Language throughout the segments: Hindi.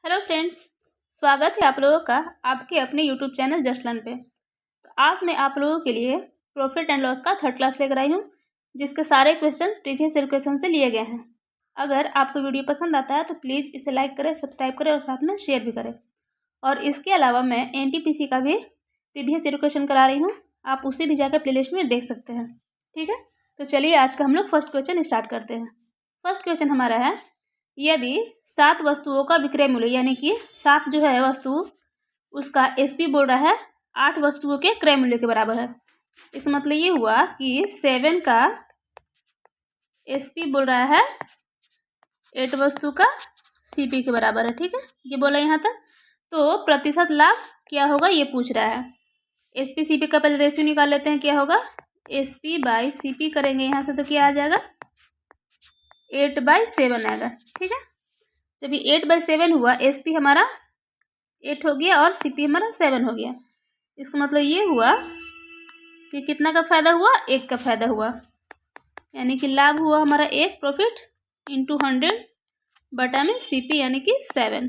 हेलो फ्रेंड्स, स्वागत है आप लोगों का आपके अपने यूट्यूब चैनल जस्ट लर्न पे। तो आज मैं आप लोगों के लिए प्रॉफिट एंड लॉस का थर्ड क्लास लेकर आई हूँ, जिसके सारे क्वेश्चन प्रीवियस ईयर क्वेश्चन से लिए गए हैं। अगर आपको वीडियो पसंद आता है तो प्लीज़ इसे लाइक करें, सब्सक्राइब करें और साथ में शेयर भी करें। और इसके अलावा मैं NTPC का भी प्रीवियस ईयर क्वेश्चन करा रही हूँ, आप उसे भी जाकर प्ले लिस्ट में देख सकते हैं। ठीक है, तो चलिए आज का हम लोग फर्स्ट क्वेश्चन स्टार्ट करते हैं। फर्स्ट क्वेश्चन हमारा है, यदि 7 वस्तुओं का विक्रय मूल्य यानी कि 7 जो है वस्तु उसका SP बोल रहा है 8 वस्तुओं के क्रय मूल्य के बराबर है। इसका मतलब ये हुआ कि 7 का SP बोल रहा है 8 वस्तु का CP के बराबर है। ठीक है, ये बोला यहाँ तक। तो प्रतिशत लाभ क्या होगा ये पूछ रहा है। SP CP का पहले रेशियो निकाल लेते हैं। क्या होगा, SP/CP करेंगे यहाँ से तो क्या आ जाएगा 8/7 आएगा। ठीक है, जब ये 8/7 हुआ SP हमारा 8 हो गया और CP हमारा 7 हो गया। इसका मतलब ये हुआ कि कितना का फायदा हुआ, 1 का फायदा हुआ, यानी कि लाभ हुआ हमारा 1 प्रॉफिट इंटू 100 बटा में CP यानी कि 7।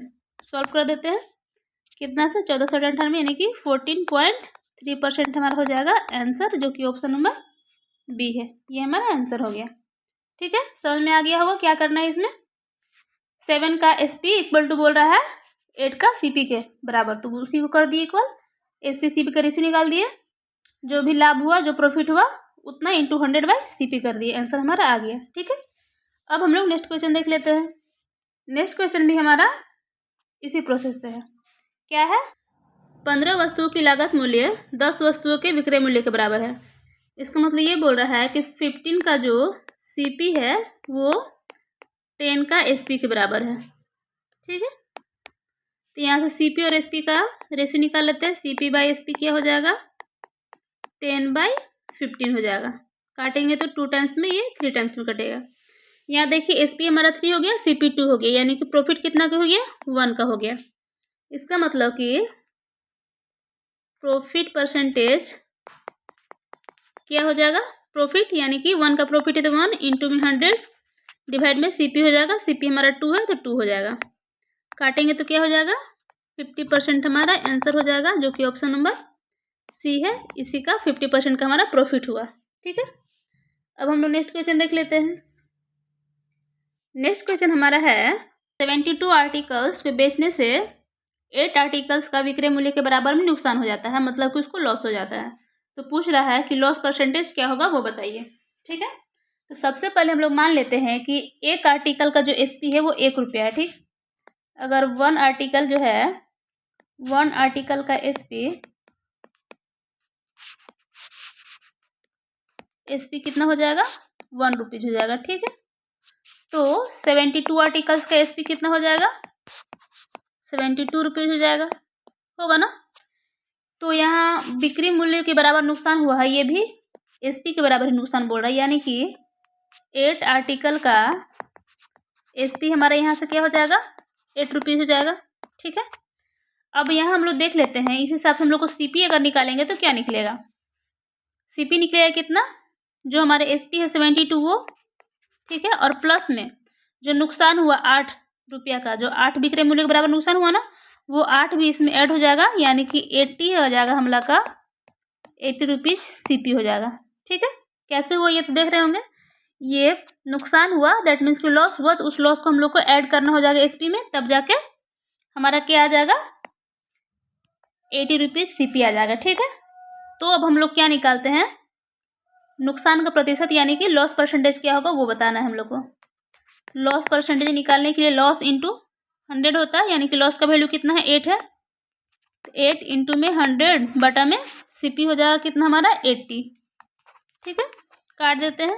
सॉल्व कर देते हैं। कितना से 1498 यानी कि 14.3% हमारा हो जाएगा आंसर, जो कि ऑप्शन नंबर B है। ये हमारा आंसर हो गया। ठीक है, समझ में आ गया होगा क्या करना है इसमें। 7 का SP इक्वल टू बोल रहा है 8 का CP के बराबर, तो उसी को कर दिए इक्वल। SP CP का रेशियो निकाल दिए, जो भी लाभ हुआ जो प्रॉफिट हुआ उतना इंटू 100/CP कर दिए, आंसर हमारा आ गया। ठीक है, अब हम लोग नेक्स्ट क्वेश्चन देख लेते हैं। नेक्स्ट क्वेश्चन भी हमारा इसी प्रोसेस से है। क्या है, 15 वस्तुओं की लागत मूल्य 10 वस्तुओं के विक्रय मूल्य के बराबर है। इसका मतलब ये बोल रहा है कि 15 का जो CP है वो 10 का SP के बराबर है। ठीक है, तो यहाँ से CP और SP का रेशियो निकाल लेते हैं। CP/SP क्या हो जाएगा 10/15 हो जाएगा। काटेंगे तो 2 टाइम्स में, ये 3 टाइम्स में कटेगा। यहाँ देखिए SP हमारा 3 हो गया, CP 2 हो गया, यानी कि प्रॉफिट कितना का हो गया 1 का हो गया। इसका मतलब कि प्रॉफिट परसेंटेज क्या हो जाएगा, प्रॉफिट यानी कि 1 का प्रॉफिट है तो 1 इंटू में 100 डिवाइड में CP हो जाएगा। CP हमारा 2 है तो 2 हो जाएगा। काटेंगे तो क्या हो जाएगा 50% हमारा आंसर हो जाएगा, जो कि ऑप्शन नंबर C है। इसी का 50% का हमारा प्रॉफिट हुआ। ठीक है, अब हम लोग नेक्स्ट क्वेश्चन देख लेते हैं। नेक्स्ट क्वेश्चन हमारा है, 72 आर्टिकल्स को बेचने से 8 आर्टिकल्स का विक्रय मूल्य के बराबर में नुकसान हो जाता है, मतलब कि उसको लॉस हो जाता है। तो पूछ रहा है कि लॉस परसेंटेज क्या होगा वो बताइए। ठीक है, तो सबसे पहले हम लोग मान लेते हैं कि एक आर्टिकल का जो SP है वो 1 रुपया है। ठीक, अगर 1 आर्टिकल जो है 1 आर्टिकल का SP कितना हो जाएगा 1 रुपीज हो जाएगा। ठीक है, तो 72 आर्टिकल्स का SP कितना हो जाएगा 72 रुपीज हो जाएगा, होगा ना। तो यहाँ बिक्री मूल्य के बराबर नुकसान हुआ है, ये भी SP के बराबर ही नुकसान बोल रहा है, यानी कि 8 आर्टिकल का SP हमारे यहाँ से क्या हो जाएगा 8 रुपीज हो जाएगा। ठीक है, अब यहाँ हम लोग देख लेते हैं, इस हिसाब से हम लोग को CP अगर निकालेंगे तो क्या निकलेगा, CP निकलेगा कितना, जो हमारे SP है 72 वो। ठीक है, और प्लस में जो नुकसान हुआ 8 रुपया का, जो 8 विक्रय मूल्य के बराबर नुकसान हुआ ना, वो 8 भी इसमें ऐड हो जाएगा, यानी कि 80 हो जाएगा हमला का 80 रुपीज CP हो जाएगा। ठीक है, कैसे हुआ ये तो देख रहे होंगे। ये नुकसान हुआ दैट मीन्स कि लॉस हुआ, तो उस लॉस को हम लोग को ऐड करना हो जाएगा SP में, तब जाके हमारा क्या आ जाएगा 80 रुपीज CP आ जाएगा। ठीक है, तो अब हम लोग क्या निकालते हैं, नुकसान का प्रतिशत यानी कि लॉस परसेंटेज क्या होगा वो बताना है हम लोग को। लॉस परसेंटेज निकालने के लिए लॉस इंटू 100 होता है, यानी कि लॉस का वैल्यू कितना है 8 है, 8 इंटू में 100 बटा में CP हो जाएगा कितना हमारा 80। ठीक है, काट देते हैं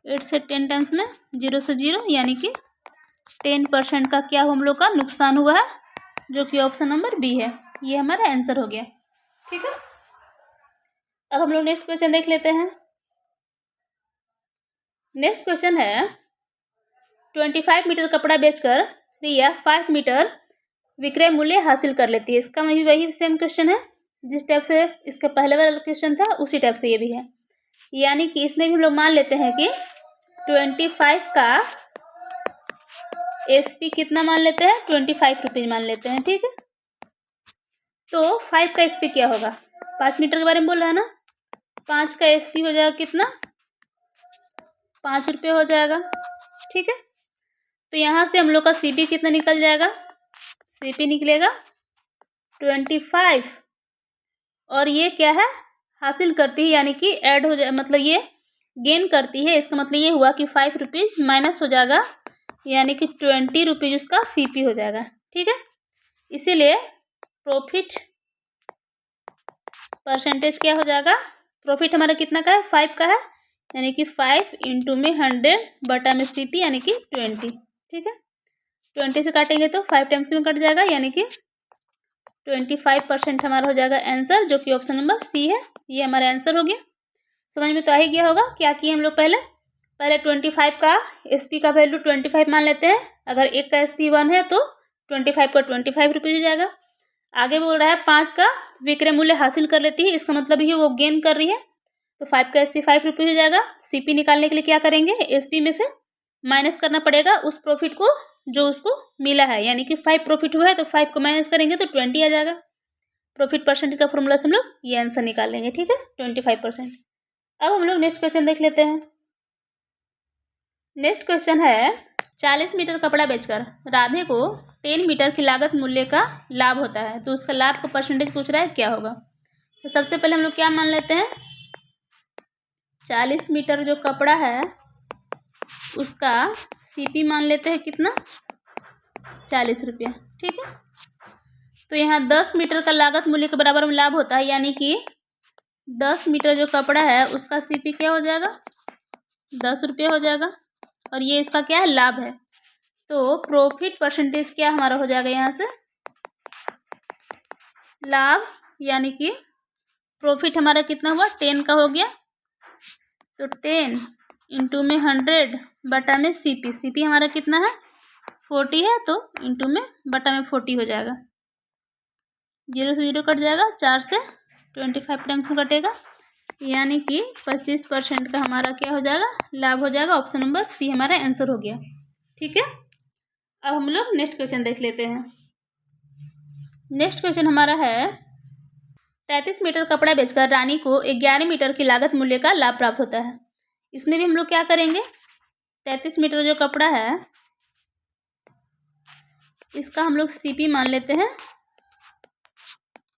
8 से 10 टाइम्स में, 0 से 0, यानी कि 10% का क्या हम लोग का नुकसान हुआ है, जो कि ऑप्शन नंबर B है। ये हमारा आंसर हो गया। ठीक है, अब हम लोग नेक्स्ट क्वेश्चन देख लेते हैं। नेक्स्ट क्वेश्चन है, 25 मीटर कपड़ा बेचकर रिया 5 मीटर विक्रय मूल्य हासिल कर लेती है। इसका में भी वही सेम क्वेश्चन है, जिस टाइप से इसका पहले वाला क्वेश्चन था उसी टाइप से ये भी है, यानी कि इसमें भी हम लोग मान लेते हैं कि 25 का एसपी कितना मान लेते हैं, 25 रुपीज़ मान लेते हैं, ठीक है। तो 5 का एसपी क्या होगा, 5 मीटर के बारे में बोल रहा है ना, 5 का एसपी हो जाएगा कितना, 5 रुपये हो जाएगा, ठीक है। तो यहाँ से हम लोग का सीपी कितना निकल जाएगा, सीपी निकलेगा 25, और ये क्या है, हासिल करती है, यानी कि ऐड हो जाए, मतलब ये गेन करती है, इसका मतलब ये हुआ कि 5 रुपीज़ माइनस हो जाएगा, यानी कि 20 रुपीज़ उसका सीपी हो जाएगा, ठीक है। इसीलिए प्रॉफिट परसेंटेज क्या हो जाएगा, प्रॉफिट हमारा कितना का है, 5 का है, यानी कि 5 इंटू में 100 बटा में सीपी यानी कि 20, ठीक है। 20 से काटेंगे तो 5 टाइम्स में कट जाएगा, यानी कि 25% हमारा हो जाएगा आंसर, जो कि ऑप्शन नंबर सी है। ये हमारा आंसर हो गया। समझ में तो आ ही गया होगा क्या किए हम लोग, पहले 25 का एसपी का वैल्यू 25 मान लेते हैं। अगर एक का एसपी 1 है तो 25 का 25 रुपीज़ हो जाएगा। आगे बोल रहा है 5 का विक्रय मूल्य हासिल कर लेती है, इसका मतलब ही वो गेन कर रही है, तो 5 का एसपी 5 रुपीज़ हो जाएगा। सीपी निकालने के लिए क्या करेंगे, एसपी में से माइनस करना पड़ेगा उस प्रॉफिट को जो उसको मिला है, यानी कि 5 प्रॉफिट हुआ है तो 5 को माइनस करेंगे तो 20 आ जाएगा। प्रॉफिट परसेंटेज का फॉर्मूला से हम लोग ये आंसर निकाल लेंगे, ठीक है, 25%। अब हम लोग नेक्स्ट क्वेश्चन देख लेते हैं। नेक्स्ट क्वेश्चन है, 40 मीटर कपड़ा बेचकर राधे को 10 मीटर की लागत मूल्य का लाभ होता है, तो उसका लाभ का परसेंटेज पूछ रहा है क्या होगा। तो सबसे पहले हम लोग क्या मान लेते हैं, 40 मीटर जो कपड़ा है उसका सीपी मान लेते हैं कितना, 40 रुपया, ठीक है। तो यहाँ 10 मीटर का लागत मूल्य के बराबर में लाभ होता है, यानी कि 10 मीटर जो कपड़ा है उसका सीपी क्या हो जाएगा, 10 रुपये हो जाएगा, और ये इसका क्या है, लाभ है। तो प्रॉफिट परसेंटेज क्या हमारा हो जाएगा, यहाँ से लाभ, यानी कि प्रॉफिट हमारा कितना हुआ, 10 का हो गया, तो 10 इंटू में 100 बटा में सीपी, सीपी हमारा कितना है 40 है, तो इंटू में बटा में 40 हो जाएगा, 0 से 0 कट जाएगा, 4 से 25 टाइम्स में कटेगा, यानी कि 25% का हमारा क्या हो जाएगा, लाभ हो जाएगा। ऑप्शन नंबर सी हमारा आंसर हो गया, ठीक है। अब हम लोग नेक्स्ट क्वेश्चन देख लेते हैं। नेक्स्ट क्वेश्चन हमारा है, 33 मीटर कपड़ा बेचकर रानी को 11 मीटर की लागत मूल्य का लाभ प्राप्त होता है। इसमें भी हम लोग क्या करेंगे, 33 मीटर जो कपड़ा है इसका हम लोग सीपी मान लेते हैं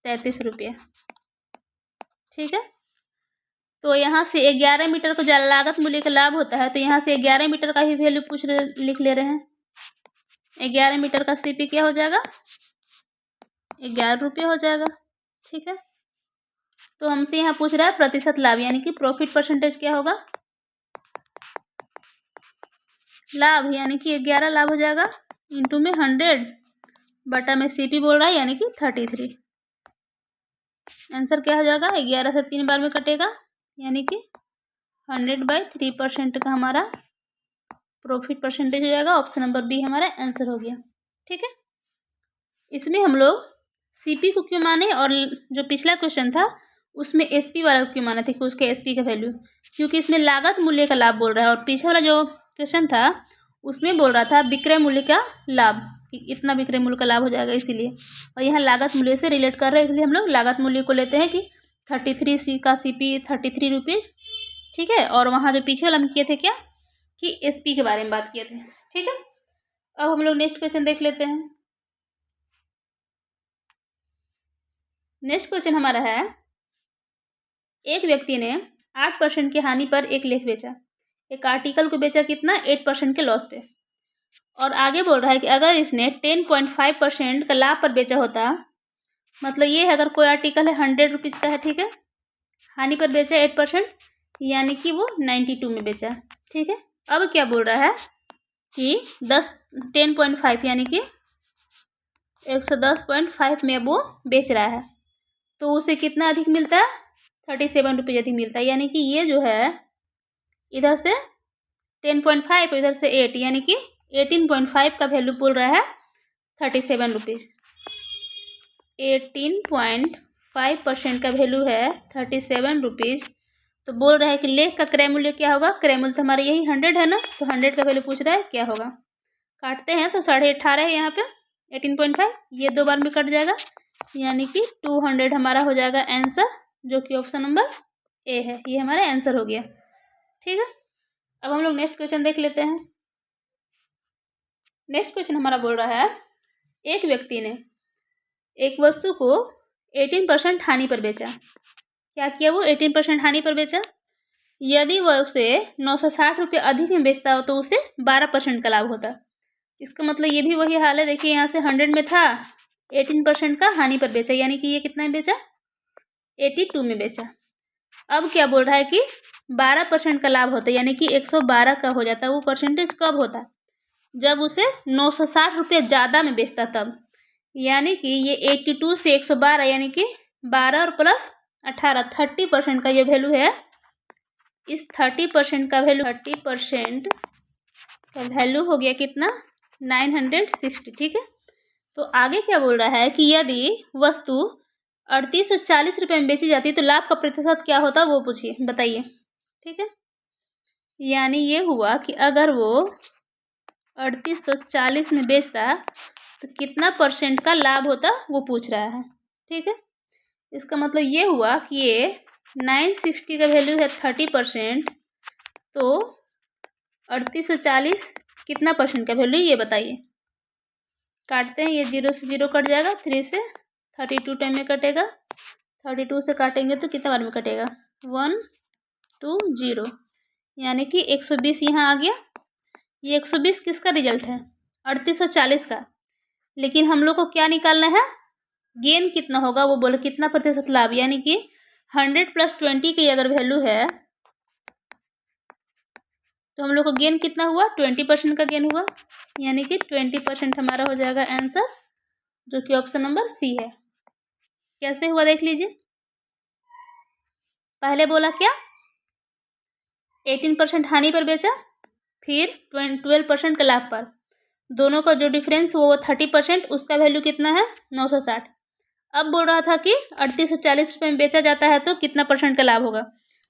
33 रुपये, ठीक है। तो यहाँ से 11 मीटर को लागत मूल्य का लाभ होता है, तो यहाँ से 11 मीटर का ही वैल्यू लिख ले रहे हैं। 11 मीटर का सीपी क्या हो जाएगा, 11 रुपये हो जाएगा, ठीक है। तो हमसे यहाँ पूछ रहा है प्रतिशत लाभ, यानी कि प्रॉफिट परसेंटेज क्या होगा, लाभ, यानी कि 11 लाभ हो जाएगा, इंटू में 100 बटा में सीपी बोल रहा है, यानी कि 33। आंसर क्या हो जाएगा, 11 से 3 बार में कटेगा, यानी कि 100/3% का हमारा प्रॉफिट परसेंटेज हो जाएगा। ऑप्शन नंबर बी हमारा आंसर हो गया, ठीक है। इसमें हम लोग सीपी को क्यों माने, और जो पिछला क्वेश्चन था उसमें एसपी वाला क्यों माना था कि उसके एसपी का वैल्यू, क्योंकि इसमें लागत मूल्य का लाभ बोल रहा है, और पीछे वाला जो क्वेश्चन था उसमें बोल रहा था विक्रय मूल्य का लाभ, कि इतना विक्रय मूल्य का लाभ हो जाएगा, इसीलिए। और यहाँ लागत मूल्य से रिलेट कर रहे हैं, इसलिए हम लोग लागत मूल्य को लेते हैं कि 33 का सीपी 33 रुपीज़, ठीक है। और वहाँ जो पीछे वाला हम किए थे क्या, कि एसपी के बारे में बात किए थे, ठीक है। अब हम लोग नेक्स्ट क्वेश्चन देख लेते हैं। नेक्स्ट क्वेश्चन हमारा है, एक व्यक्ति ने 8% की हानि पर एक लेख बेचा, एक आर्टिकल को बेचा कितना, 8% के लॉस पे, और आगे बोल रहा है कि अगर इसने 10.5% का लाभ पर बेचा होता, मतलब ये है अगर कोई आर्टिकल है 100 रुपीज़ का है, ठीक है, हानि पर बेचा 8%, यानी कि वो 92 में बेचा, ठीक है। अब क्या बोल रहा है कि 10.5 यानी कि 110.5 में वो बेच रहा है, तो उसे कितना अधिक मिलता है, 37 रुपये अधिक मिलता है, यानी कि ये जो है इधर से 10.5 इधर से 8, यानी कि 18.5 का वैल्यू बोल रहा है 37 रुपीज़। 18.5% का वैल्यू है 37 रुपीज़, तो बोल रहा है कि लेख का क्रय मूल्य क्या होगा, क्रय मूल्य तो हमारा यही 100 है ना, तो 100 का वैल्यू पूछ रहा है क्या होगा। काटते हैं तो 18.5 है यहाँ पे 18.5, ये 2 बार में कट जाएगा, यानी कि 200 हमारा हो जाएगा आंसर, जो कि ऑप्शन नंबर ए है। ये हमारा आंसर हो गया। ठीक है, अब हम लोग नेक्स्ट क्वेश्चन देख लेते हैं। नेक्स्ट क्वेश्चन हमारा बोल रहा है, एक व्यक्ति ने एक वस्तु को 18% हानि पर बेचा। क्या किया वो? 18% हानि पर बेचा। यदि वह उसे 960 रुपये अधिक में बेचता हो तो उसे 12% का लाभ होता। इसका मतलब ये भी वही हाल है। देखिए यहाँ से 100 में था, 18% का हानि पर बेचा, यानी कि ये कितना में बेचा? 82 में बेचा। अब क्या बोल रहा है कि 12% का लाभ होता है, यानी कि 112 का हो जाता है। वो परसेंटेज कब होता है? जब उसे 960 रुपये ज़्यादा में बेचता तब। यानी कि ये 82 से 112, यानी कि 12 और प्लस 18, 30% का ये वैल्यू है। इस 30% का वैल्यू, 30% का वैल्यू हो गया कितना? 960। ठीक है, तो आगे क्या बोल रहा है कि यदि वस्तु 3840 रुपये में बेची जाती है तो लाभ का प्रतिशत क्या होता, वो पूछिए, बताइए। ठीक है, यानी ये हुआ कि अगर वो 3840 में बेचता तो कितना परसेंट का लाभ होता, वो पूछ रहा है। ठीक है, इसका मतलब ये हुआ कि ये 960 का वैल्यू है 30%, तो 3840 कितना परसेंट का वैल्यू, ये बताइए। काटते हैं, ये 0 से 0 कट जाएगा, 3 से 32 टाइम में कटेगा, 32 से काटेंगे तो कितना बार में कटेगा? 1 2 0, यानी कि 120 यहाँ आ गया। ये 120 किसका रिजल्ट है? 3840 का। लेकिन हम लोग को क्या निकालना है? गेन कितना होगा, वो बोले कितना प्रतिशत लाभ, यानी कि 100 + 20 की अगर वैल्यू है तो हम लोग को गेन कितना हुआ? 20% का गेन हुआ, यानी कि 20% हमारा हो जाएगा आंसर, जो कि ऑप्शन नंबर सी है। कैसे हुआ देख लीजिए। पहले बोला क्या? 18% हानि पर बेचा, फिर 12% का लाभ पर। दोनों का जो डिफरेंस वो 30%, उसका वैल्यू कितना है? 960। अब बोल रहा था कि 3840 रुपये में बेचा जाता है तो कितना परसेंट का लाभ होगा।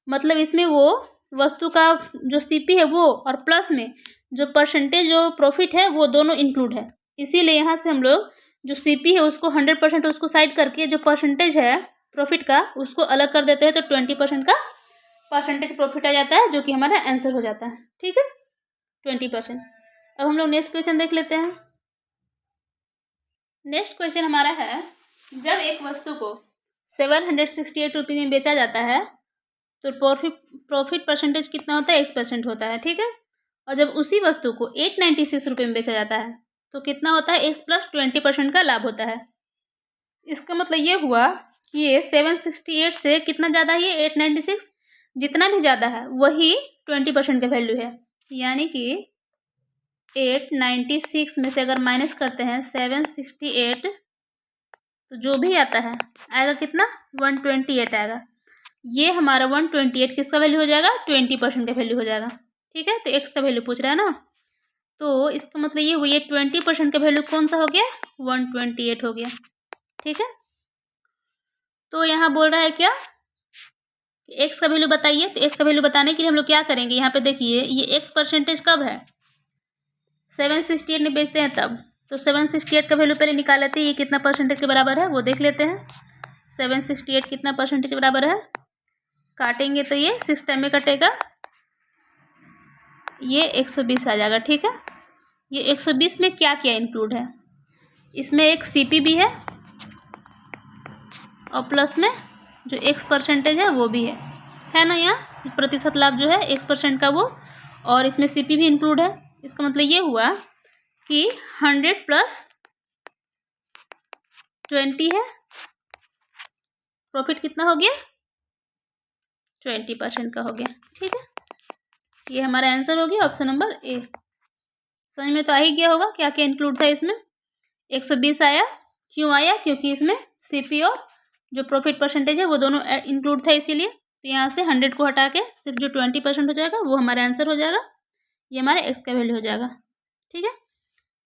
मतलब इसमें वो वस्तु का जो सीपी है वो, और प्लस में जो परसेंटेज, जो प्रॉफिट है, वो दोनों इंक्लूड है। इसीलिए यहाँ से हम लोग जो सीपी है उसको 100% उसको साइड करके जो परसेंटेज है प्रॉफिट का उसको अलग कर देते हैं, तो 20% का परसेंटेज प्रॉफिट आ जाता है, जो कि हमारा आंसर हो जाता है। ठीक है, 20%। अब हम लोग नेक्स्ट क्वेश्चन देख लेते हैं। नेक्स्ट क्वेश्चन हमारा है, जब एक वस्तु को 768 रुपये में बेचा जाता है तो प्रॉफिट परसेंटेज कितना होता है? 1% होता है। ठीक है, और जब उसी वस्तु को 896 रुपये में बेचा जाता है तो कितना होता है? x + 20% का लाभ होता है। इसका मतलब ये हुआ कि ये 768 से कितना ज़्यादा है? ये 896, जितना भी ज़्यादा है वही 20% का वैल्यू है। यानी कि 896 में से अगर माइनस करते हैं 768, तो जो भी आता है आएगा कितना? 128 आएगा। ये हमारा 128 किसका वैल्यू हो जाएगा? 20% का वैल्यू हो जाएगा। ठीक है, तो x का वैल्यू पूछ रहा है ना, तो इसका मतलब ये हुआ, ये 20% का वैल्यू कौन सा हो गया? 128 हो गया। ठीक है, तो यहाँ बोल रहा है क्या? x का वैल्यू बताइए। तो x का वैल्यू बताने के लिए हम लोग क्या करेंगे? यहाँ पे देखिए, ये x परसेंटेज कब है? 768 में बेचते हैं तब। तो 768 का वैल्यू पहले निकाल लेते हैं, ये कितना परसेंटेज के बराबर है वो देख लेते हैं। 768 कितना परसेंटेज के बराबर है? काटेंगे तो ये 6 टाइम में कटेगा, ये 120 आ जाएगा। ठीक है, ये 120 में क्या क्या इंक्लूड है? इसमें एक सीपी भी है और प्लस में जो x परसेंटेज है वो भी है ना। यहाँ प्रतिशत लाभ जो है 1% का वो, और इसमें सीपी भी इंक्लूड है। इसका मतलब ये हुआ कि 100 + 20 है, प्रॉफिट कितना हो गया? 20% का हो गया। ठीक है, ये हमारा आंसर हो गया ऑप्शन नंबर ए। समझ में तो आ ही गया होगा क्या क्या इंक्लूड था इसमें। 120 आया, क्यों आया? क्योंकि इसमें सीपी और जो प्रॉफिट परसेंटेज है वो दोनों इंक्लूड था, इसीलिए। तो यहाँ से 100 को हटा के सिर्फ जो 20% हो जाएगा वो हमारा आंसर हो जाएगा, ये हमारा एक्स का वैल्यू हो जाएगा। ठीक है,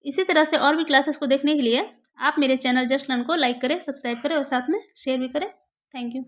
इसी तरह से और भी क्लासेस को देखने के लिए आप मेरे चैनल जस्ट लर्न को लाइक करें, सब्सक्राइब करें और साथ में शेयर भी करें। Thank you.